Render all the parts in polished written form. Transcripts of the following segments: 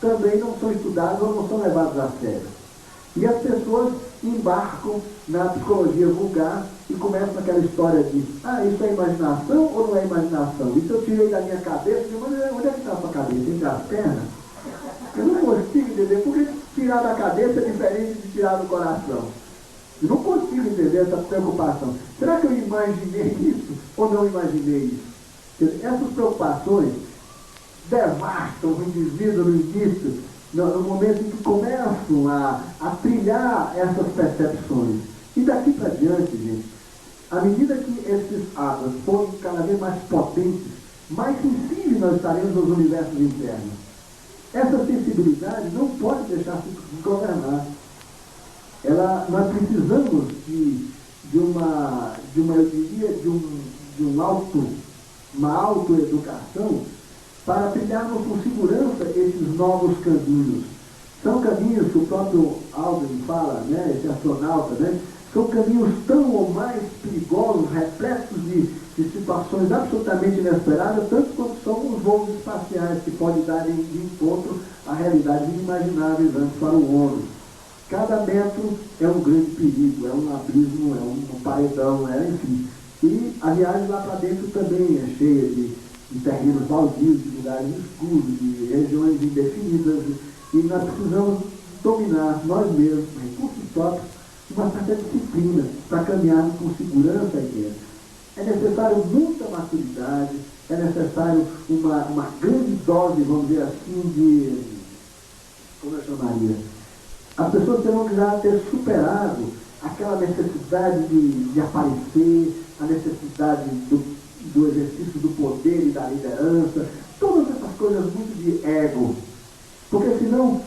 também não são estudados ou não são levados a sério. E as pessoas embarcam na psicologia vulgar e começam aquela história de isso é imaginação ou não é imaginação? Isso eu tirei da minha cabeça, mas onde é que está a sua cabeça? Entre as pernas? Eu não consigo entender, porque tirar da cabeça é diferente de tirar do coração. Eu não consigo entender essa preocupação. Será que eu imaginei isso ou não imaginei isso? Essas preocupações devastam o indivíduo no início, no momento em que começam a trilhar essas percepções. E daqui para diante, gente, à medida que esses asas forem cada vez mais potentes, mais sensíveis nós estaremos aos universos internos. Essa sensibilidade não pode deixar se governar. Nós precisamos uma autoeducação para trilharmos com segurança esses novos caminhos. São caminhos que o próprio Aldrin fala, né, esse astronauta, né, são caminhos tão ou mais perigosos, repletos de situações absolutamente inesperadas, tanto quanto são os voos espaciais, que podem dar de encontro a realidades inimagináveis antes para o homem. Cada metro é um grande perigo, é um abismo, é um paredão, enfim. E a viagem lá para dentro também é cheia de terrenos baldios, de lugares escuros, de regiões indefinidas, e nós precisamos dominar nós mesmos, recursos próprios, uma certa disciplina para caminharmos com segurança aí dentro. É necessário muita maturidade, é necessário uma grande dose, vamos dizer assim, como eu chamaria? As pessoas terão que já ter superado aquela necessidade de aparecer, a necessidade do exercício do poder e da liderança, todas essas coisas muito de ego. Porque senão,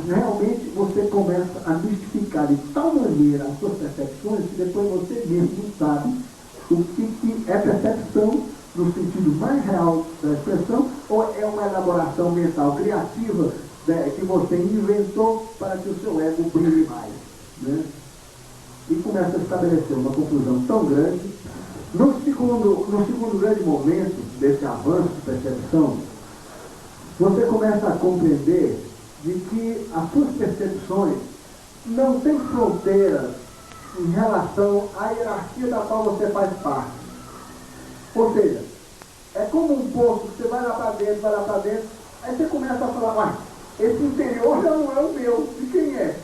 realmente você começa a mistificar de tal maneira as suas percepções que depois você mesmo não sabe o que é percepção no sentido mais real da expressão, ou é uma elaboração mental criativa que você inventou para que o seu ego brilhe mais, né? E começa a estabelecer uma confusão tão grande. No segundo grande momento desse avanço de percepção, você começa a compreender de que as suas percepções não têm fronteiras em relação à hierarquia da qual você faz parte. Ou seja, é como um poço, você vai lá para dentro, aí você começa a falar, esse interior já não é o meu, de quem é?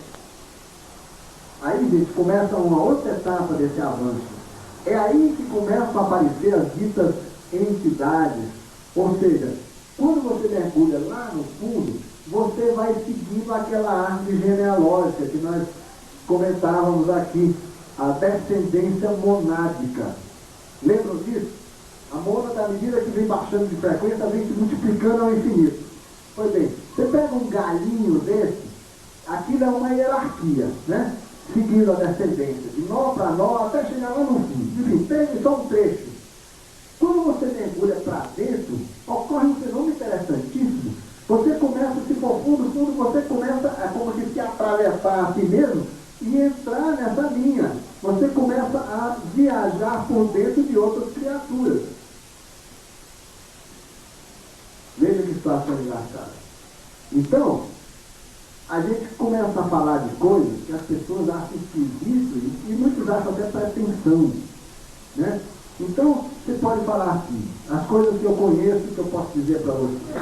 Aí, gente, começa uma outra etapa desse avanço. É aí que começam a aparecer as ditas entidades. Ou seja, quando você mergulha lá no fundo, você vai seguindo aquela árvore genealógica que nós comentávamos aqui, a descendência monádica. Lembram disso? A mônada, à medida que vem baixando de frequência, vem se multiplicando ao infinito. Pois bem, você pega um galinho desse, aquilo é uma hierarquia, né? Seguindo a descendência, de nó para nó, até chegar lá no fim. Enfim, tem só um trecho. Quando você mergulha para dentro, ocorre um fenômeno interessantíssimo. Você começa, se for fundo, você começa a como que se atravessar a si mesmo e entrar nessa linha. Você começa a viajar por dentro de outras criaturas. Veja que situação engraçada. Então, a gente começa a falar de coisas que as pessoas acham esquisito e muitos acham até pretensão, né? Então, você pode falar assim, as coisas que eu conheço, que eu posso dizer para você.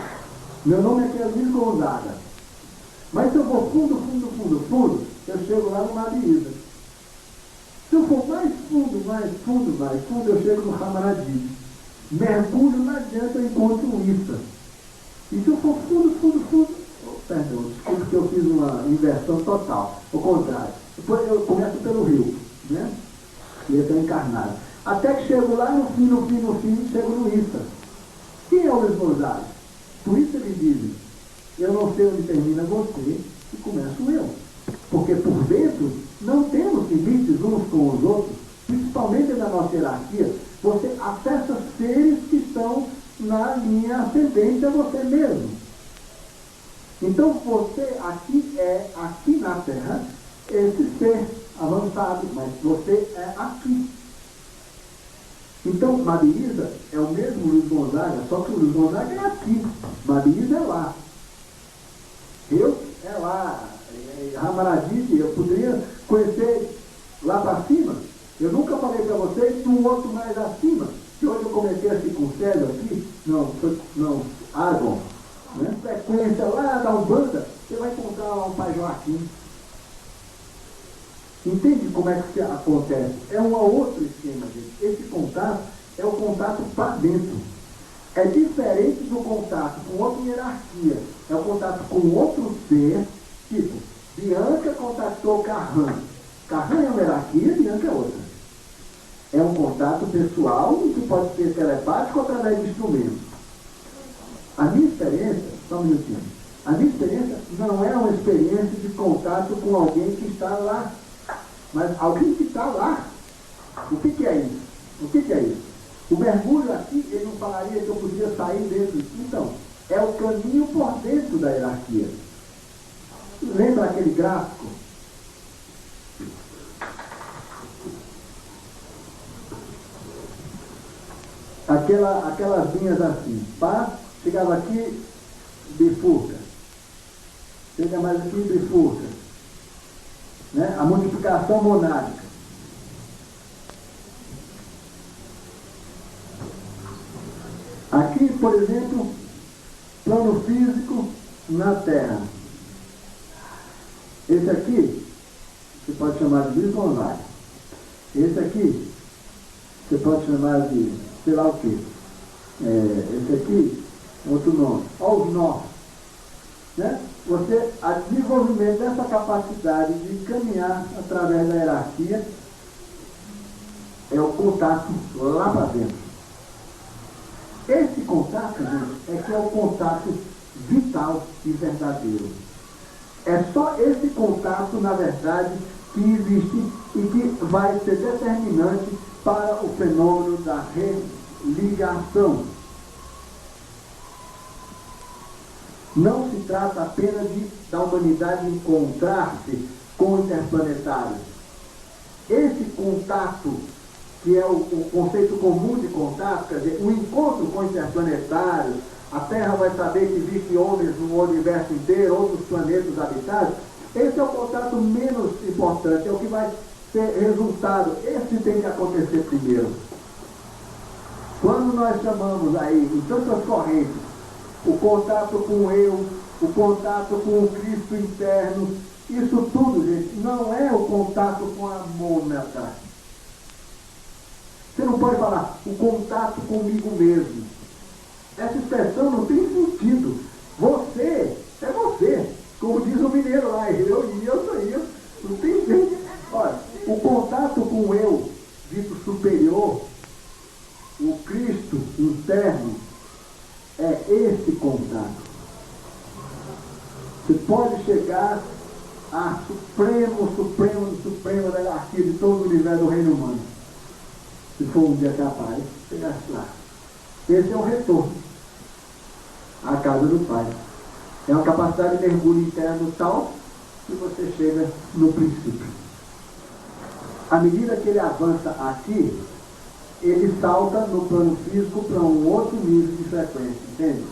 Meu nome é Kelvin Gonzaga. Mas se eu vou fundo, eu chego lá no Mabisa. Se eu for mais fundo, eu chego no Hamaradi. Mergulho lá dentro, eu encontro o Issa. E se eu for fundo, perdão, desculpe que eu fiz uma inversão total. O contrário. Depois eu começo pelo rio, né? E eu estou encarnado. Até que chego lá no fim, chego no Issa. Quem é o Luiz Gonzaga? Por isso ele diz, eu não sei onde termina você e começo eu. Porque por dentro não temos limites uns com os outros, principalmente na nossa hierarquia. Você acessa seres que estão na linha ascendente a você mesmo. Então você aqui na Terra, esse ser avançado, mas você é aqui. Então, Mabisa é o mesmo Luiz Gonzaga, só que o Luiz Gonzaga é aqui, Mabisa é lá. Eu, lá, Ramarajide, eu poderia conhecer lá para cima. Eu nunca falei para vocês do outro mais acima. Que hoje eu comecei a circuncélio aqui, Argon, né? Frequência lá da Umbanda, você vai encontrar lá um Pai Joaquim. Entende como é que isso acontece? É um outro esquema, gente. Esse contato é o contato para dentro. É diferente do contato com outra hierarquia. É o contato com outro ser, tipo, Bianca contactou Carran. Carran é uma hierarquia, Bianca é outra. É um contato pessoal que pode ser telepático através de instrumentos. A minha experiência, só um minutinho, a minha experiência não é uma experiência de contato com alguém que está lá. Mas alguém que está lá, o que é isso? O que é isso? O mergulho aqui, ele não falaria que eu podia sair dentro. Então, é o caminho por dentro da hierarquia. Lembra aquele gráfico? Aquelas linhas assim, pá, chegava aqui, bifurca. Chega mais aqui, bifurca. Né? A multiplicação monádica. Aqui, por exemplo, plano físico na Terra. Esse aqui, você pode chamar de visionário. Esse aqui, você pode chamar de, sei lá o quê. Esse aqui, outro nome. Olha os nós. Né? A desenvolvimento dessa capacidade de caminhar através da hierarquia é o contato lá para dentro. Esse contato, gente, é que é o contato vital e verdadeiro. É só esse contato, na verdade, que existe e que vai ser determinante para o fenômeno da religação. Não se trata apenas da humanidade encontrar-se com interplanetários. Esse contato, que é o conceito comum de contato, quer dizer, o encontro com interplanetários, a Terra vai saber que existem homens no universo inteiro, outros planetas habitados, esse é o contato menos importante, é o que vai ser resultado. Esse tem que acontecer primeiro. Quando nós chamamos aí, em tantas correntes, o contato com o eu, o contato com o Cristo interno, isso tudo, gente, não é o contato com a mônada. Você não pode falar o contato comigo mesmo. Essa expressão não tem sentido. Você é você. Como diz o mineiro lá, eu sou eu. Não tem jeito. Olha, o contato com o eu, dito superior, o Cristo interno, é esse contato. Você pode chegar a supremo da hierarquia de todo o universo do reino humano. Se for um dia capaz, chegar lá. Esse é o retorno à casa do Pai. É uma capacidade de mergulho interno tal que você chega no princípio. À medida que ele avança aqui, ele salta no plano físico para um outro nível de frequência, entende?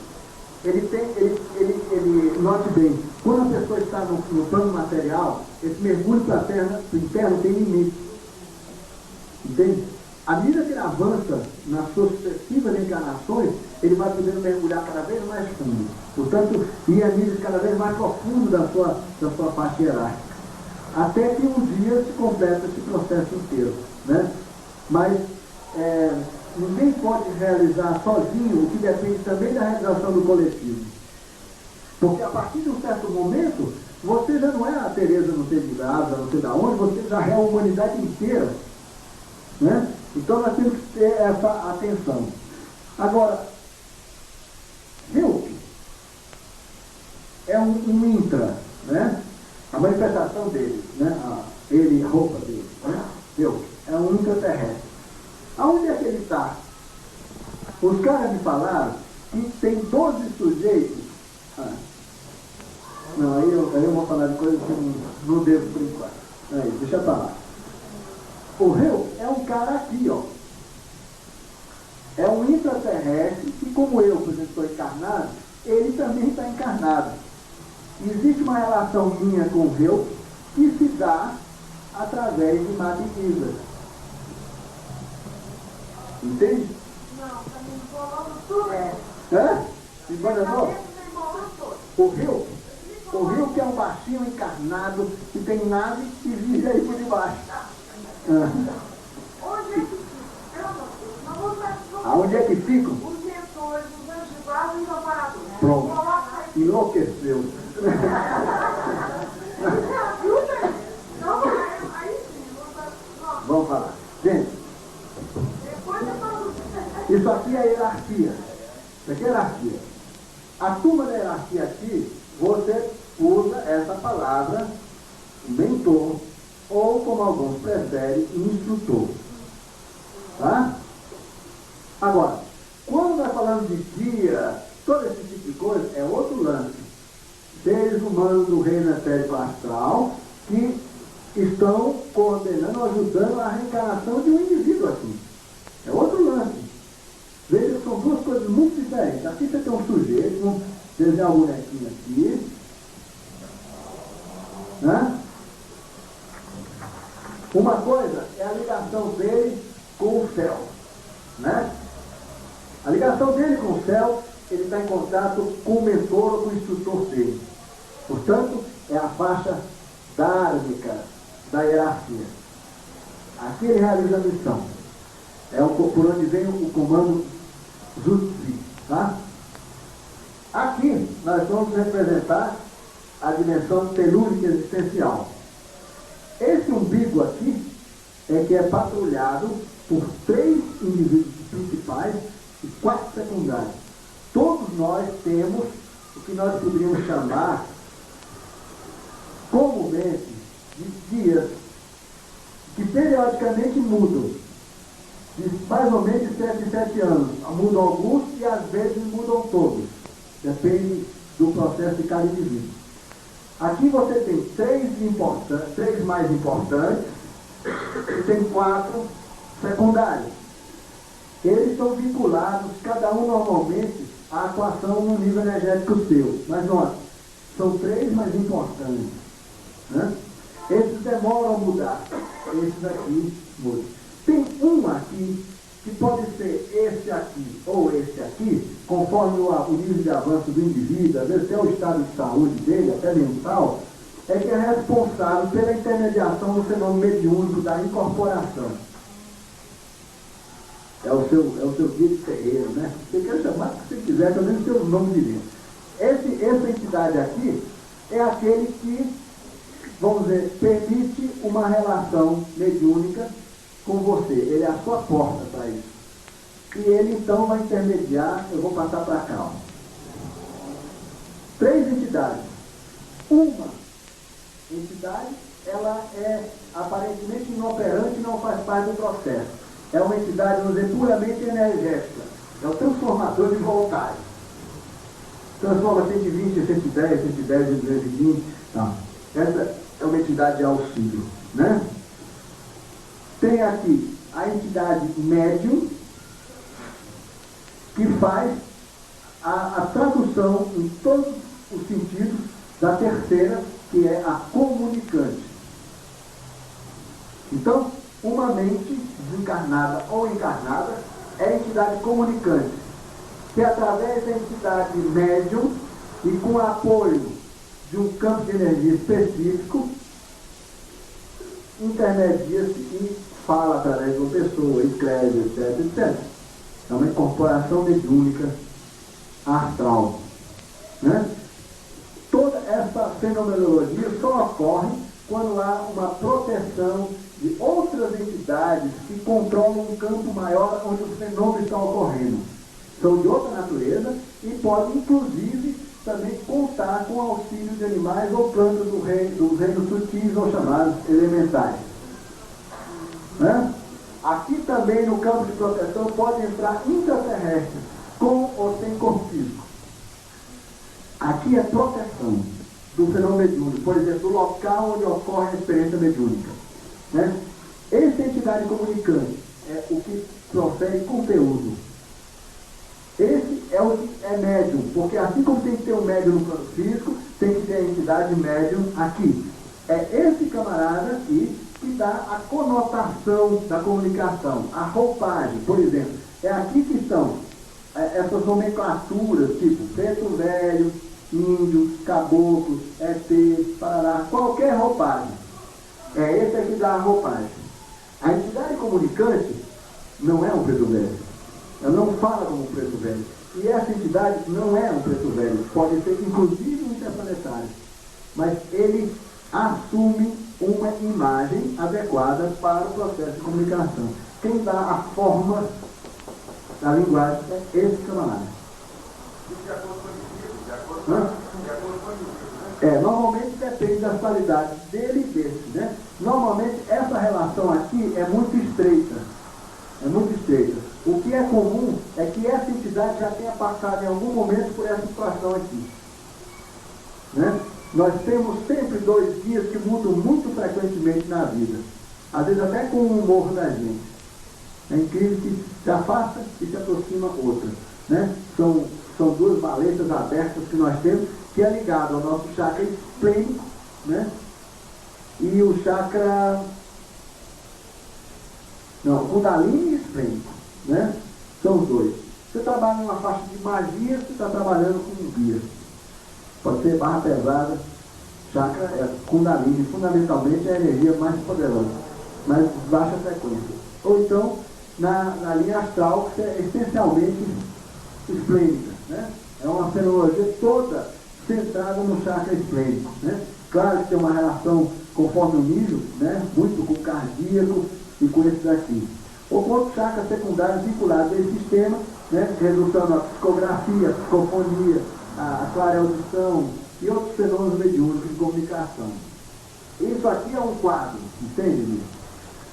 Note bem, quando a pessoa está no plano material, esse mergulho para a terra, para o interno, tem limite. Entende? À medida que ele avança nas suas sucessivas encarnações, ele vai podendo mergulhar cada vez mais fundo. Portanto, ir a níveis cada vez mais profundos da sua parte hierárquica. Até que um dia se completa esse processo inteiro. Né? Mas ninguém pode realizar sozinho, o que depende também da realização do coletivo. Porque a partir de um certo momento, você já não é a Teresa não sei de Gávea, não sei de onde, você já é a humanidade inteira. Né? Então nós temos que ter essa atenção. Agora, Hilke é um intra, né? A manifestação dele, né? A roupa dele, né? Hilke é um intraterrestre. Aonde é que ele está? Os caras me falaram que tem 12 sujeitos. Não, aí eu vou falar de coisas que não devo por enquanto. Aí, deixa eu falar. O Rio é um cara aqui, ó. É um intraterrestre que, como eu, por exemplo, estou encarnado, ele também está encarnado. existe uma relação minha com o eu que se dá através de Madhiguisa. Entende? Não, tá me embolando tudo. Hã? Me embolou? Tudo. O rio que é um baixinho encarnado, que tem nave e vive aí por debaixo. Onde é que fica? Pelo amor de Deus, não vou dar Aonde é que ficam? os mentores, os anjos de guarda e os amparadores. Pronto. Coloca aí. Enlouqueceu. Me ajuda aí. Não, aí sim, vou dar. Nossa, Vamos falar. Gente, depois eu falo. isso aqui é hierarquia. Isso aqui é hierarquia. A turma da hierarquia aqui, você usa essa palavra, mentor, ou como alguns preferem, instrutor. Tá? Agora, quando nós falamos de guia, todo esse tipo de coisa, é outro lance. Seres humanos do reino etérico astral que estão coordenando, ajudando a reencarnação de um indivíduo aqui. É outro lance. Veja que são duas coisas muito diferentes. Aqui você tem um sujeito, vamos desenhar um bonequinho aqui. Né? Uma coisa é a ligação dele com o céu. Né? A ligação dele com o céu, ele está em contato com o mentor ou com o instrutor dele. Portanto, é a faixa dármica da hierarquia. Aqui ele realiza a missão. É por onde vem o comando Zutzi. Tá? Aqui nós vamos representar a dimensão telúrica existencial. Esse umbigo aqui é que é patrulhado por 3 indivíduos principais e 4 secundários. Todos nós temos o que nós poderíamos chamar comumente de guias que periodicamente mudam. De mais ou menos de 7 em 7 anos. Mudam alguns e às vezes mudam todos. Depende do processo de cada indivíduo. Aqui você tem 3 mais importantes e tem 4 secundários. Eles estão vinculados, cada um normalmente, à atuação no nível energético seu. Mas note, são 3 mais importantes. Né? Esses demoram a mudar. Esses aqui mudam. Tem um aqui, que pode ser esse aqui ou esse aqui, conforme o nível de avanço do indivíduo, às vezes até o estado de saúde dele, até mental, é que é responsável pela intermediação do fenômeno mediúnico da incorporação. É o seu guia de terreiro, né? Você quer chamar o que você quiser, também o seu nome direito. Essa entidade aqui é aquele que, vamos dizer, permite uma relação mediúnica com você. Ele é a sua porta para isso. E ele então vai intermediar, eu vou passar para cá. 3 entidades. Uma entidade, ela é aparentemente inoperante e não faz parte do processo. É uma entidade, vamos dizer, puramente energética. É o transformador de voltagem. Transforma 120, 110, 110, 220. Tá. Essa é uma entidade de auxílio. Né? Tem aqui a entidade médium, que faz a tradução em todos os sentidos da terceira, que é a comunicante. Então, uma mente desencarnada ou encarnada é a entidade comunicante, que através da entidade médium e com apoio de um campo de energia específico, intermedia-se e fala através de uma pessoa, escreve, etc, etc. É uma incorporação mediúnica astral. Né? Toda essa fenomenologia só ocorre quando há uma proteção de outras entidades que controlam um campo maior onde os fenômenos estão ocorrendo. São de outra natureza e podem, inclusive, também contar com o auxílio de animais ou plantas dos reinos sutis ou chamados elementais. Né? Aqui também no campo de proteção pode entrar intraterrestres, com ou sem corpo físico. Aqui é proteção do fenômeno mediúnico, por exemplo, do local onde ocorre a experiência mediúnica. Né? Essa entidade comunicante é o que profere conteúdo. Esse é o que é médium, porque assim como tem que ter um médium no plano físico, tem que ter a entidade médium aqui. É esse camarada aqui que dá a conotação da comunicação, a roupagem, por exemplo. É aqui que estão essas nomenclaturas, tipo preto velho, índio, caboclo, ET, parará, qualquer roupagem. É esse aqui que dá a roupagem. A entidade comunicante não é um preto velho. Ela não fala como um preto velho. E essa entidade não é um preto velho. Pode ser inclusive um interplanetário. Mas ele assume uma imagem adequada para o processo de comunicação. Quem dá a forma da linguagem é esse camarada. Normalmente depende das qualidades dele e desse, né? Normalmente essa relação aqui é muito estreita. É muito estreita. O que é comum é que essa entidade já tenha passado em algum momento por essa situação aqui. Né? Nós temos sempre dois guias que mudam muito frequentemente na vida. Às vezes até com o humor da gente. É incrível que se afasta e se aproxima outra. Né? São duas valetas abertas que nós temos, que é ligado ao nosso chakra esplênico, né? E o chakra... Não, Kundalini e esplênico, né? São os dois. Você trabalha numa faixa de magia, você está trabalhando com um guia. Pode ser barra pesada, chakra é Kundalini, fundamentalmente é a energia mais poderosa, mas baixa frequência. Ou então, na linha astral, que é essencialmente esplênica, né? É uma fenomenologia toda centrada no chakra esplênico, né? Claro que tem uma relação conforme o nível, né? Muito com o cardíaco e com esse daqui. Ou com outros chakras secundários vinculados a esse sistema, né? Redução à psicografia, a psicofonia, a clareaudição e outros fenômenos mediúnicos de comunicação. Isso aqui é um quadro, entende?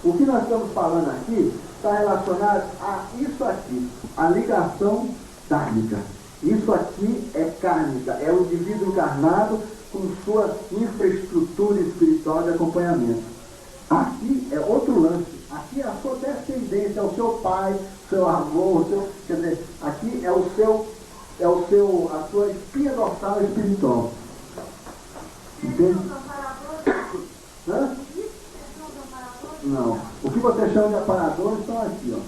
O que nós estamos falando aqui está relacionado a isso aqui, a ligação kármica. Isso aqui é kármica, é o indivíduo encarnado com sua infraestrutura espiritual de acompanhamento. Aqui é outro lance, aqui é a sua descendência, é o seu pai, seu avô, quer dizer, aqui é a sua espinha dorsal espiritual. Entende? Hã? Não. O que você chama de aparadores estão aqui, ó.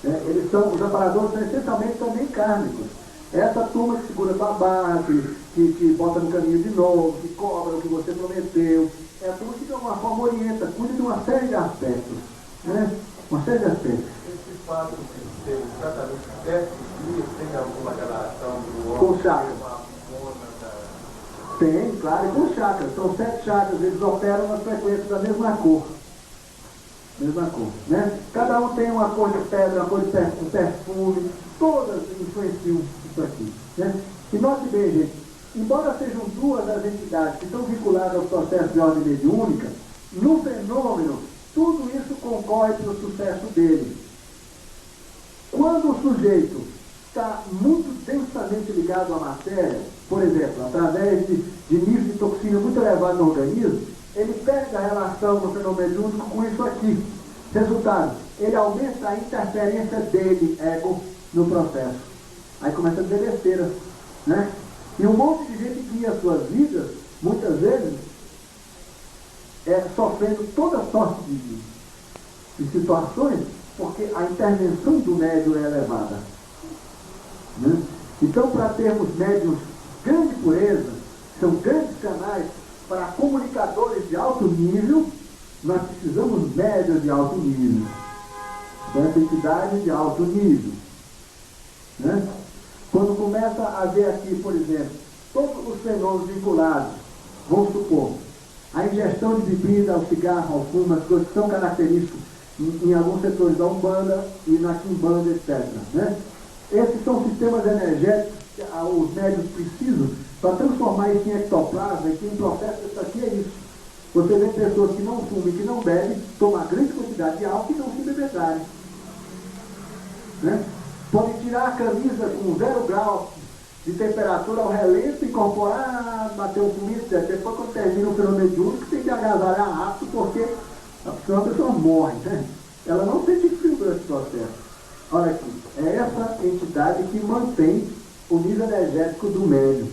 Os aparadores são essencialmente também kármicos. Essa turma que segura sua barra, que bota no caminho de novo, que cobra o que você prometeu. É a turma que de alguma forma orienta, cuida de uma série de aspectos. Né? Uma série de aspectos. Esse fato de ser exatamente 7 dias tem alguma relação do homem com chakras? Da... Tem, claro, e com chakras. São 7 chakras, eles operam nas frequências da mesma cor. Mesma cor, né? Cada um tem uma cor de pedra, uma cor de perfume, todas influenciam isso aqui, né? E note bem, gente, embora sejam duas as entidades que estão vinculadas ao processo de ordem mediúnica, no fenômeno, tudo isso concorre para o sucesso dele. Quando o sujeito está muito densamente ligado à matéria, por exemplo, através de nível de toxina muito elevado no organismo, ele perde a relação do fenômeno mediúnico com isso aqui. Resultado, ele aumenta a interferência dele, ego, no processo. Aí começa a dizer besteira, né? E um monte de gente guia as suas vidas, muitas vezes, sofrendo toda sorte de situações, porque a intervenção do médium é elevada. Né? Então, para termos médiuns de grande pureza, são grandes canais para comunicadores de alto nível, nós precisamos médiuns de alto nível. Essa entidade de alto nível. Né? Quando começa a ver aqui, por exemplo, todos os fenômenos vinculados, vamos supor, a ingestão de bebida, ao cigarro, ao fumo, as coisas que são características em alguns setores da Umbanda e na Quimbanda, etc. Né? Esses são sistemas energéticos que os médiuns precisam para transformar isso em ectoplasma, e que um processo disso aqui é isso. Você vê pessoas que não fumam e que não bebem, tomam grande quantidade de álcool e não se bebedarem. Né? Podem tirar a camisa com 0 graus de temperatura ao relento, incorporar, bater o fuminho, etc. Depois, quando termina o fenômeno mediúnico, tem que agasalhar rápido, porque senão a pessoa morre. Né? Ela não sente frio durante o processo. Olha aqui, é essa entidade que mantém o nível energético do médium.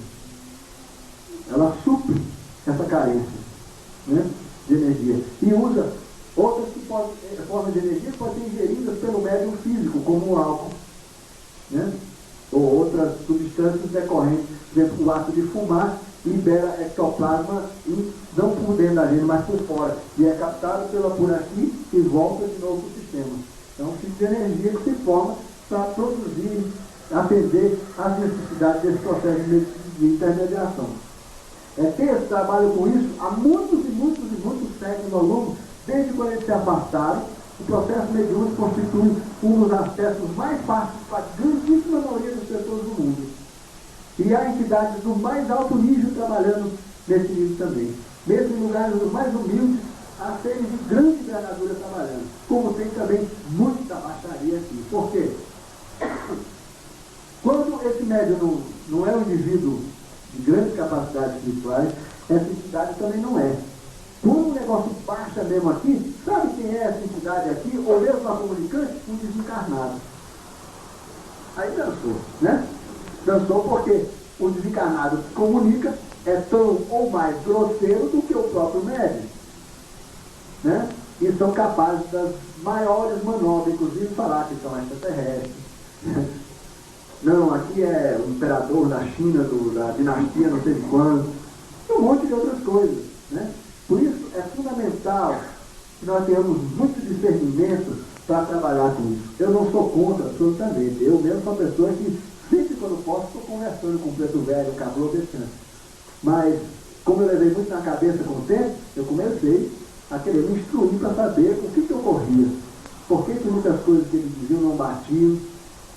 podem ser ingeridas pelo médium físico, como o álcool, né? Ou outras substâncias decorrentes. Por exemplo, o ato de fumar libera ectoplasma, e não por dentro da gente, mas por fora. E é captado por aqui e volta de novo para o sistema. É um tipo de energia que se forma para produzir, atender às necessidades desse processo de intermediação. Textos trabalham com isso há muitos e muitos e muitos séculos ao longo, desde quando eles se afastaram. O processo mediúnico constitui um dos acessos mais fáceis para a grandíssima maioria dos pessoas do mundo. E há entidades do mais alto nível trabalhando nesse nível também. Mesmo em lugares dos mais humildes, há seres de grande envergadura trabalhando. Como tem também muita baixaria aqui. Por quê? Quando esse médium não é um indivíduo de grandes capacidades espirituais, essa entidade também não é. Quando o negócio baixa mesmo aqui, sabe quem é essa entidade aqui? Ou mesmo a comunicante? Um desencarnado. Aí dançou, né? Dançou porque o desencarnado que comunica é tão ou mais grosseiro do que o próprio médium, né? E são capazes das maiores manobras, inclusive falar que são extraterrestres. Não, aqui é o imperador da China, da dinastia não sei de quando, e um monte de outras coisas, né? Por isso é fundamental que nós tenhamos muito discernimento para trabalhar com isso. Eu não sou contra absolutamente. Eu mesmo sou uma pessoa que sempre quando posso estou conversando com o preto velho, o caboclo, deixando. Mas como eu levei muito na cabeça com o tempo, eu comecei a querer me instruir para saber o que ocorria. Por que muitas coisas que eles diziam não batiam,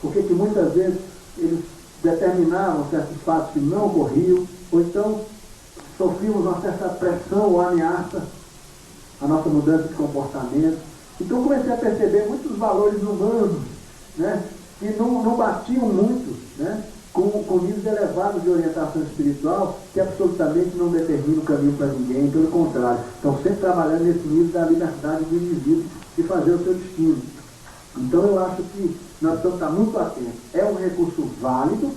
por que muitas vezes eles determinavam certos fatos que não ocorriam, ou então sofríamos uma certa pressão ou ameaça à nossa mudança de comportamento. Então comecei a perceber muitos valores humanos, né, que não batiam muito, né, com níveis elevados de orientação espiritual, que absolutamente não determina o caminho para ninguém, pelo contrário, estão sempre trabalhando nesse nível da liberdade do indivíduo de fazer o seu destino. Então eu acho que nós precisamos estar muito atentos. É um recurso válido,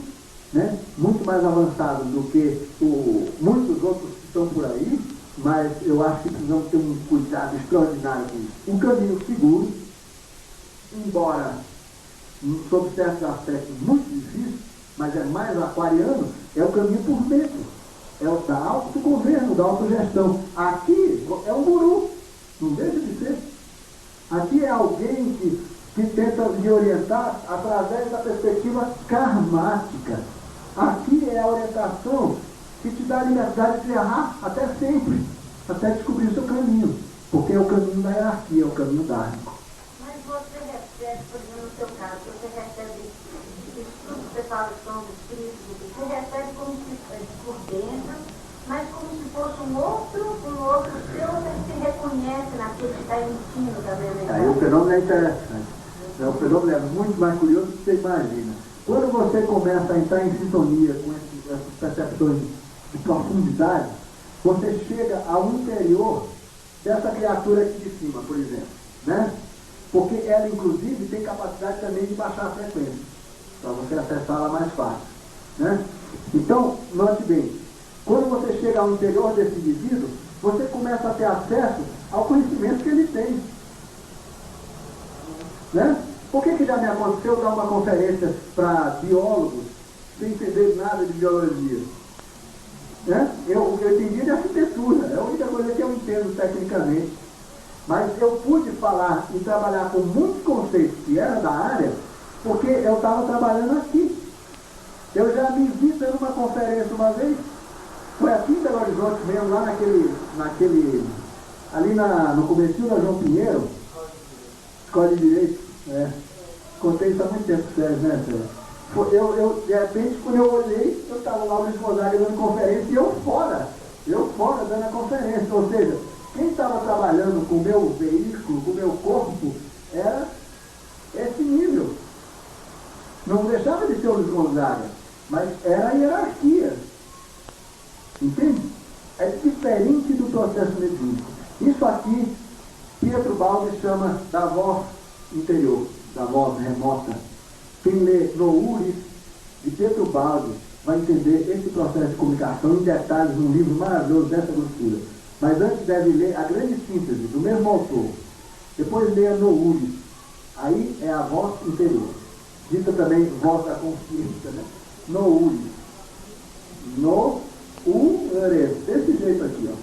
né, muito mais avançado do que muitos outros que estão por aí, mas eu acho que precisamos ter um cuidado extraordinário com isso. Um caminho seguro, embora sob certos aspectos muito difícil, mas é mais aquariano, é o caminho por dentro. É o da autogoverno, da autogestão. Aqui é um guru, não deixa de ser. Aqui é alguém que tenta me orientar através da perspectiva karmática. Aqui é a orientação que te dá a liberdade de errar até sempre, até descobrir o seu caminho. Porque é o caminho da hierarquia, é o caminho dármico. Mas você recebe, por exemplo, no seu caso, você recebe estudos, você fala que são os espíritos, você recebe como se por dentro, mas como se fosse um outro seu, você se reconhece naquele que está emitindo também. Aí o fenômeno é interessante. O fenômeno é muito mais curioso do que você imagina. Quando você começa a entrar em sintonia com essas percepções de profundidade, você chega ao interior dessa criatura aqui de cima, por exemplo, né? Porque ela, inclusive, tem capacidade também de baixar a frequência, para você acessá-la mais fácil, né? Então, note bem, quando você chega ao interior desse indivíduo, você começa a ter acesso ao conhecimento que ele tem, né? Por que já me aconteceu dar uma conferência para biólogos sem entender nada de biologia? Né? Eu entendi de arquitetura, é a única coisa que eu entendo tecnicamente. Mas eu pude falar e trabalhar com muitos conceitos que eram da área, porque eu estava trabalhando aqui. Eu já me vi dando uma conferência uma vez, foi aqui em Belo Horizonte mesmo, lá ali no comecinho da João Pinheiro, Escola de Direito, contei isso há muito tempo, Sérgio, né, Sérgio? De repente, quando eu olhei, eu estava lá no Luiz Gonzaga dando conferência e eu fora dando a conferência. Ou seja, quem estava trabalhando com o meu veículo, com o meu corpo, era esse nível. Não deixava de ser o Luiz Gonzaga, mas era a hierarquia. Entende? É diferente do processo mediúnico. Isso aqui, Pietro Baldi chama da voz interior, da voz remota. Quem lê Nouris de Pietro Baldi vai entender esse processo de comunicação em detalhes num livro maravilhoso dessa grossura. Mas antes deve ler a grande síntese do mesmo autor. Depois leia Nouris, Aí é a voz interior. Dita também voz da consciência, né? No uri. No ure. Desse jeito aqui, ó.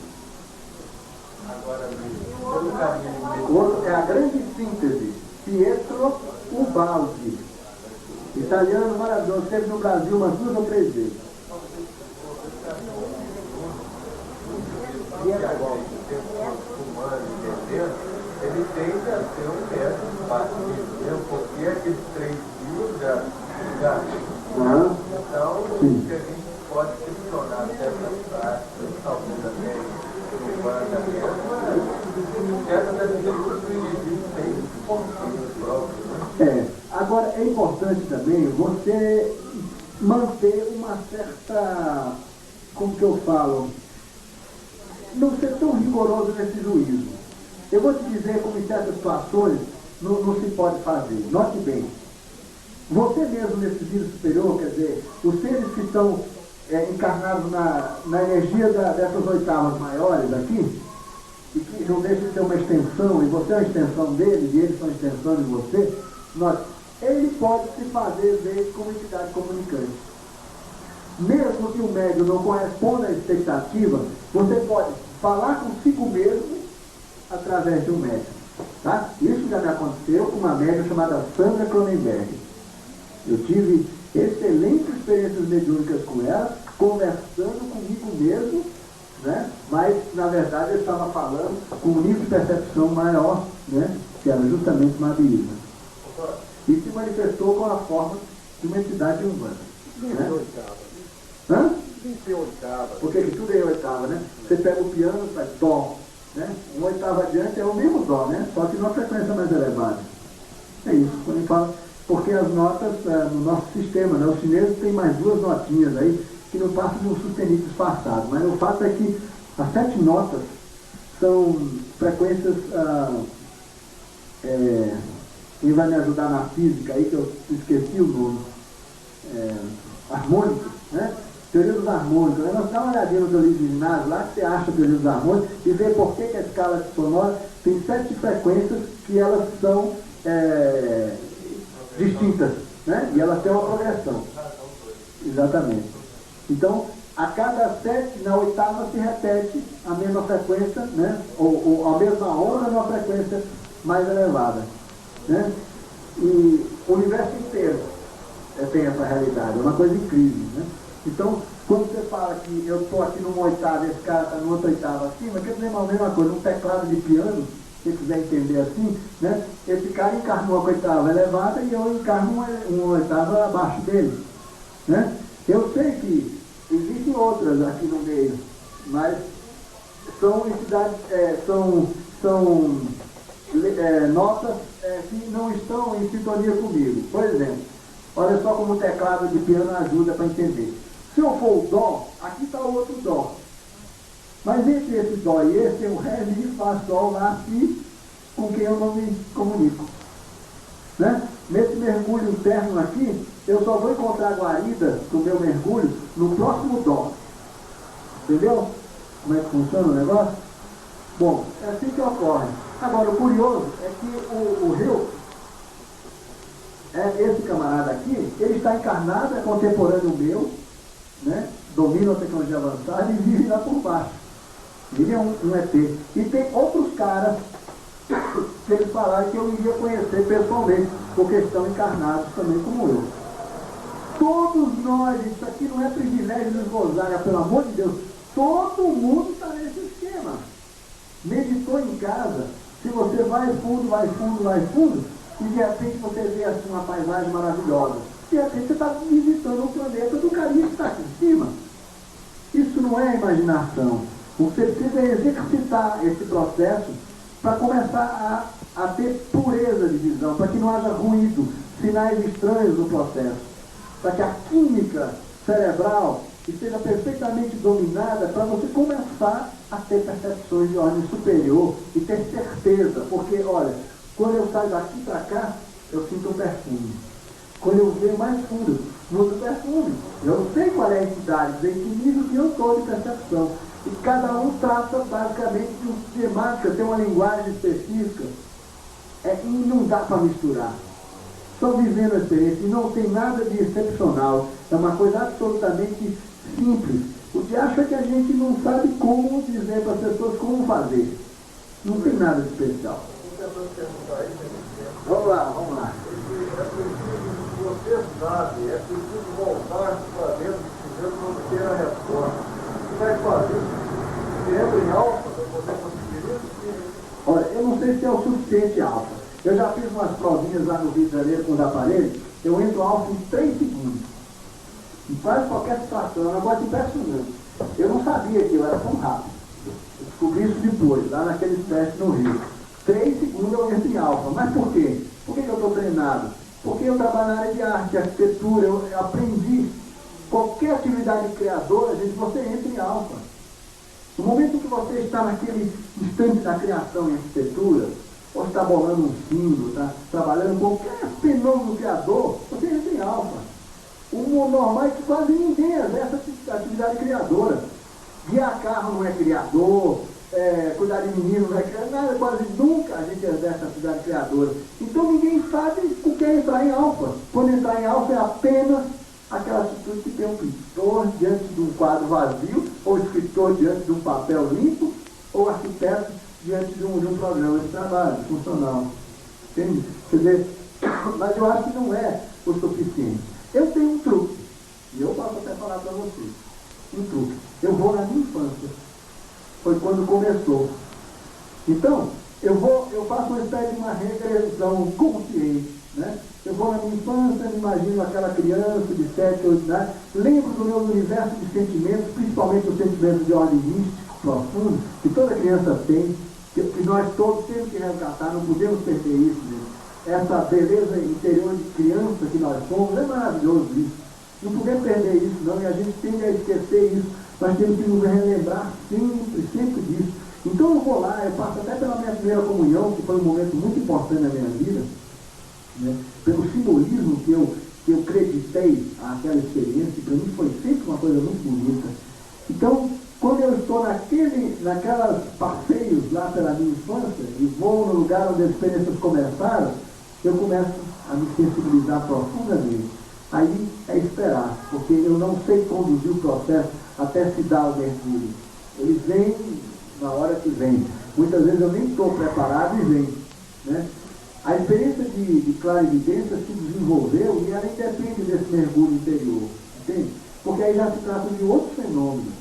Agora, pelo caminho O outro é a grande síntese. Pietro Ubaldi. Italiano maravilhoso. Esteve no Brasil umas 2 ou 3 vezes. que a gente fumando e bebendo, ele tende a ser um método batido, porque aqueles 3 quilos já. Então, o que a gente pode questionar dessas práticas, talvez até urbana mesmo, essa deve ser o indivíduo tem consciência própria. Agora é importante também você manter uma certa, como que eu falo, não ser tão rigoroso nesse juízo. Eu vou te dizer como em certas situações não se pode fazer. Note bem, você mesmo nesse nível superior, quer dizer, os seres que estão encarnados na energia dessas oitavas maiores aqui, e que não deixa de ser uma extensão, e você é uma extensão deles, e eles são uma extensão de você, ele pode se fazer ver como entidade comunicante. Mesmo que o médium não corresponda à expectativa, você pode falar consigo mesmo através de um médium. Tá? Isso já me aconteceu com uma médium chamada Sandra Cronenberg. Eu tive excelentes experiências mediúnicas com ela, conversando comigo mesmo, né? Mas na verdade eu estava falando com um nível de percepção maior, né? Que era justamente Madeira. E se manifestou com a forma de uma entidade urbana. Né? Hã? 28. Porque que tudo é em oitava, né? Você pega o piano e faz dó, né? Uma oitava adiante é o mesmo dó, né? Só que numa frequência mais elevada. É isso, quando ele fala, porque as notas no nosso sistema, né? Os chineses têm mais 2 notinhas aí, que não passam de um sustenido disfarçado. Mas o fato é que as 7 notas são frequências, quem vai me ajudar na física aí, que eu esqueci o nome, harmônicos, né? Teoria dos harmônicos, né? Nós dá uma olhadinha no teu livro de ginásio, lá que você acha a teoria dos harmônicos, e vê por que a escala sonora tem 7 frequências que elas são distintas, né? E elas têm uma progressão. Exatamente. Então, a cada 7, na oitava se repete a mesma frequência, né? Ou a mesma onda numa frequência mais elevada, né? E o universo inteiro tem essa realidade, é uma coisa incrível, né? Então, quando você fala que eu estou aqui numa oitava e esse cara está numa outra oitava acima, quer dizer a mesma coisa, um teclado de piano, se você quiser entender assim, né? Esse cara encarnou uma oitava elevada e eu encarno uma oitava abaixo dele, né? Eu sei que existem outras aqui no meio, mas são entidades, são notas que não estão em sintonia comigo. Por exemplo, olha só como o teclado de piano ajuda para entender. Se eu for o dó, aqui está o outro dó. Mas entre esse dó e esse, o ré, mi, fá, sol, lá, si, com quem eu não me comunico. Né? Nesse mergulho interno aqui, eu só vou encontrar a guarida do meu mergulho no próximo dó. Entendeu? Como é que funciona o negócio? Bom, é assim que ocorre. Agora, o curioso é que o rio, esse camarada aqui, ele está encarnado, é contemporâneo meu, né? Domina a tecnologia avançada e vive lá por baixo. Ele é um ET. E tem outros caras que eles falaram que eu iria conhecer pessoalmente, porque estão encarnados também como eu. Todos nós, isso aqui não é privilégio de Gonzaga, pelo amor de Deus, todo mundo está nesse esquema. Meditou em casa, se você vai fundo, vai fundo, vai fundo, e de repente você vê assim uma paisagem maravilhosa. De repente você está visitando o planeta do carinha que está aqui em cima. Isso não é imaginação. O que você precisa é exercitar esse processo para começar a ter pureza de visão, para que não haja ruído, sinais estranhos no processo, para que a química cerebral esteja perfeitamente dominada, para você começar a ter percepções de ordem superior e ter certeza, porque, olha, quando eu saio daqui para cá, eu sinto um perfume. Quando eu venho mais fundo, muda o perfume. Eu sei qual é a entidade, em que nível que eu estou de percepção. E cada um trata basicamente de temática, tem uma linguagem específica. E não dá para misturar. Só vivendo a experiência, e não tem nada de excepcional. É uma coisa absolutamente simples. O que acha que a gente não sabe como dizer para as pessoas como fazer. Não tem nada de especial. Vamos lá. Você sabe, é preciso voltar para dentro de si mesmo para obter a resposta. Você vai fazer sempre em alfa para poder conseguir isso? Olha, eu não sei se é o suficiente alfa. Eu já fiz umas provinhas lá no Rio de Janeiro com os aparelhos, eu entro alfa em 3 segundos. Em quase qualquer situação, é um negócio impressionante. Eu não sabia que eu era tão rápido. Eu descobri isso depois, lá naqueles testes no Rio. 3 segundos eu entro em alfa. Mas por quê? Por que eu estou treinado? Porque eu trabalho na área de arte, arquitetura, eu aprendi. Qualquer atividade criadora, gente, você entra em alfa. No momento que você está naquele instante da criação em arquitetura, ou está bolando um símbolo, está trabalhando com qualquer fenômeno criador, você entra em alfa. O normal é que quase ninguém exerce atividade criadora. Guiar carro não é criador, cuidar de menino não é criador, nada, quase nunca a gente exerce atividade criadora. Então ninguém sabe o que é entrar em alfa. Quando entrar em alfa é apenas aquela atitude que tem um pintor diante de um quadro vazio, ou escritor diante de um papel limpo, ou arquiteto diante de um programa de trabalho funcional. Entende? Quer dizer, mas eu acho que não é o suficiente. Eu tenho um truque, e eu posso até falar para vocês. Um truque. Eu vou na minha infância. Foi quando começou. Então, eu faço uma espécie de uma regressão consciente, né? Eu vou na minha infância, me imagino aquela criança de 7, 8 anos, lembro do meu universo de sentimentos, principalmente os sentimentos de ordem mística, profundo, que toda criança tem, que nós todos temos que resgatar, não podemos perder isso, gente. Essa beleza interior de criança que nós somos, é maravilhoso isso. Não podemos perder isso, não, e a gente tende a esquecer isso. Nós temos que nos relembrar sempre disso. Então eu vou lá, eu passo até pela minha primeira comunhão, que foi um momento muito importante na minha vida, né? Pelo simbolismo que eu acreditei àquela experiência, que para mim foi sempre uma coisa muito bonita. Então, quando eu estou naquelas passeios lá pela minha infância, e vou no lugar onde as experiências começaram, eu começo a me sensibilizar profundamente. Aí é esperar, porque eu não sei conduzir o processo até se dar o mergulho. Ele vem na hora que vem. Muitas vezes eu nem estou preparado e vem, né? A experiência de clarividência se desenvolveu e ela independe desse mergulho interior, entende? Porque aí já se trata de outro fenômeno.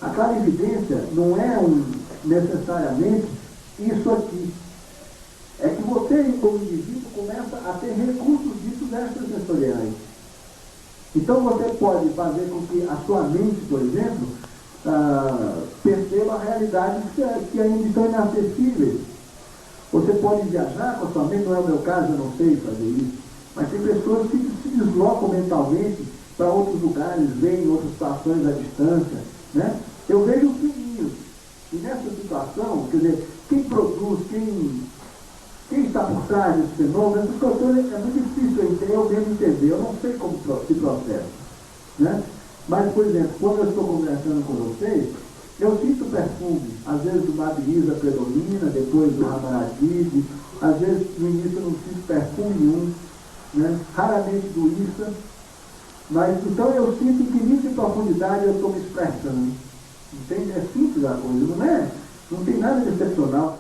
A clarividência não é necessariamente isso aqui. É que você, como indivíduo, começa a ter recursos disso extrasensoriais. Então você pode fazer com que a sua mente, por exemplo, perceba realidades que ainda estão inacessíveis. Você pode viajar com a sua mente, não é o meu caso, eu não sei fazer isso, mas tem pessoas que se deslocam mentalmente para outros lugares, veem outras situações à distância, né? Eu vejo os filhinhos, e nessa situação, quer dizer, quem produz, quem está por trás desse fenômeno, essas coisas é muito difícil eu mesmo entender, eu não sei como se processa, né? Mas, por exemplo, quando eu estou conversando com vocês, eu sinto perfume, às vezes do Madre Isa predomina, depois do Ramanatide, às vezes no início eu não sinto perfume nenhum, né? Raramente do Issa, mas então eu sinto em que nível de profundidade eu estou me expressando. Entende? É simples a coisa, não tem nada de excepcional.